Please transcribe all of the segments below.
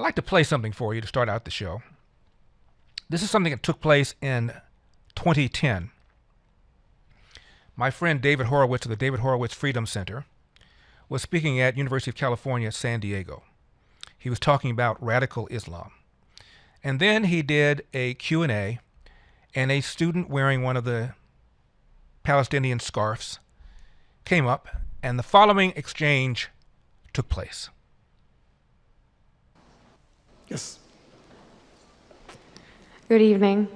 I'd like to play something for you to start out the show. This is something that took place in 2010. My friend David Horowitz of the David Horowitz Freedom Center was speaking at University of California, San Diego. He was talking about radical Islam. And then he did a Q&A, and a student wearing one of the Palestinian scarves came up, and the following exchange took place. Yes. Good evening.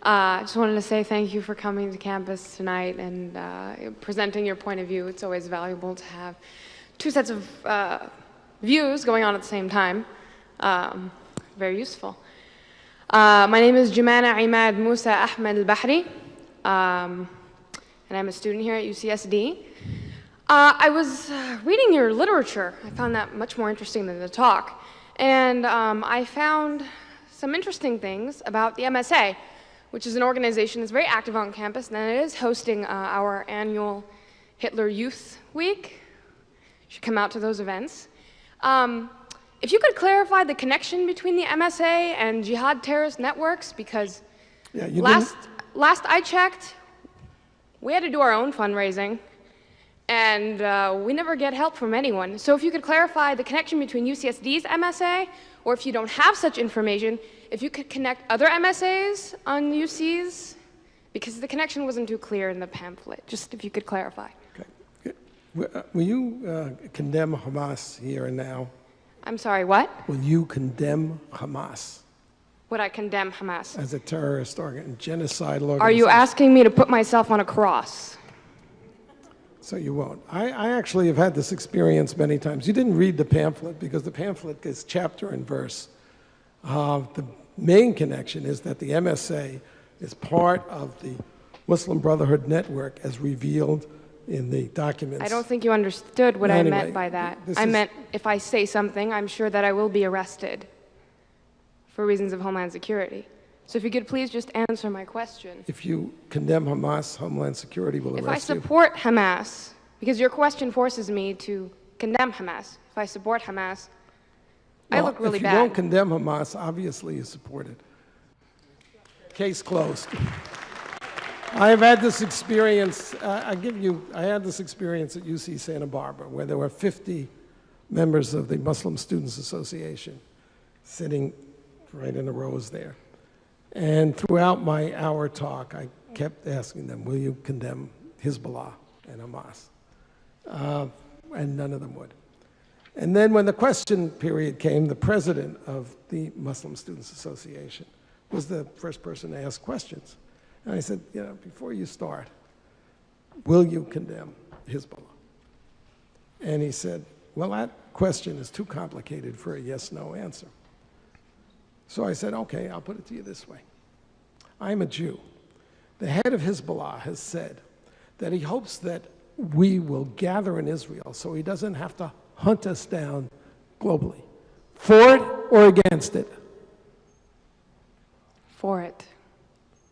I just wanted to say thank you for coming to campus tonight and presenting your point of view. It's always valuable to have two sets of views going on at the same time. Very useful. My name is Jumana Imad Musa Ahmed al-Bahri, and I'm a student here at UCSD. I was reading your literature. I found that much more interesting than the talk. And I found some interesting things about the MSA, which is an organization that's very active on campus, and it is hosting our annual Hitler Youth Week. You should come out to those events. If you could clarify the connection between the MSA and jihad terrorist networks, because last I checked, we had to do our own fundraising, and we never get help from anyone. So if you could clarify the connection between UCSD's MSA, or if you don't have such information, if you could connect other MSAs on UC's, because the connection wasn't too clear in the pamphlet. Just if you could clarify. Okay. Will you condemn Hamas here and now? I'm sorry, what? Will you condemn Hamas? Would I condemn Hamas? As a terrorist genocidal organization? Are you asking me to put myself on a cross? So you won't. I actually have had this experience many times. You didn't read the pamphlet because the pamphlet is chapter and verse. The main connection is that the MSA is part of the Muslim Brotherhood Network as revealed in the documents. I don't think you understood what I meant by that. I meant if I say something, I'm sure that I will be arrested for reasons of Homeland Security. So if you could please just answer my question. If you condemn Hamas, Homeland Security will arrest you. If I support Hamas, because your question forces me to condemn Hamas. If I support Hamas, I look really bad. If you don't condemn Hamas, obviously you support it. Case closed. I have had this experience, I had this experience at UC Santa Barbara where there were 50 members of the Muslim Students Association sitting right in the rows there. And throughout my hour talk, I kept asking them, will you condemn Hezbollah and Hamas? And none of them would. And then when the question period came, the president of the Muslim Students Association was the first person to ask questions. And I said, before you start, will you condemn Hezbollah? And he said, well, that question is too complicated for a yes-no answer. So I said, okay, I'll put it to you this way. I'm a Jew. The head of Hezbollah has said that he hopes that we will gather in Israel so he doesn't have to hunt us down globally. For it or against it? For it.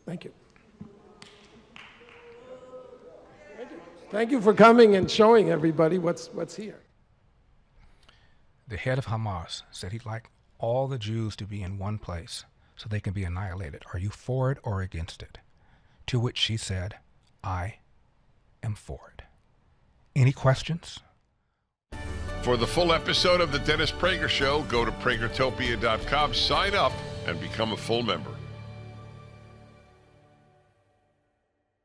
Thank you. Thank you for coming and showing everybody what's here. The head of Hamas said he'd like all the Jews to be in one place so they can be annihilated. Are you for it or against it? To which she said, I am for it. Any questions? For the full episode of The Dennis Prager Show, go to pragertopia.com, sign up, and become a full member.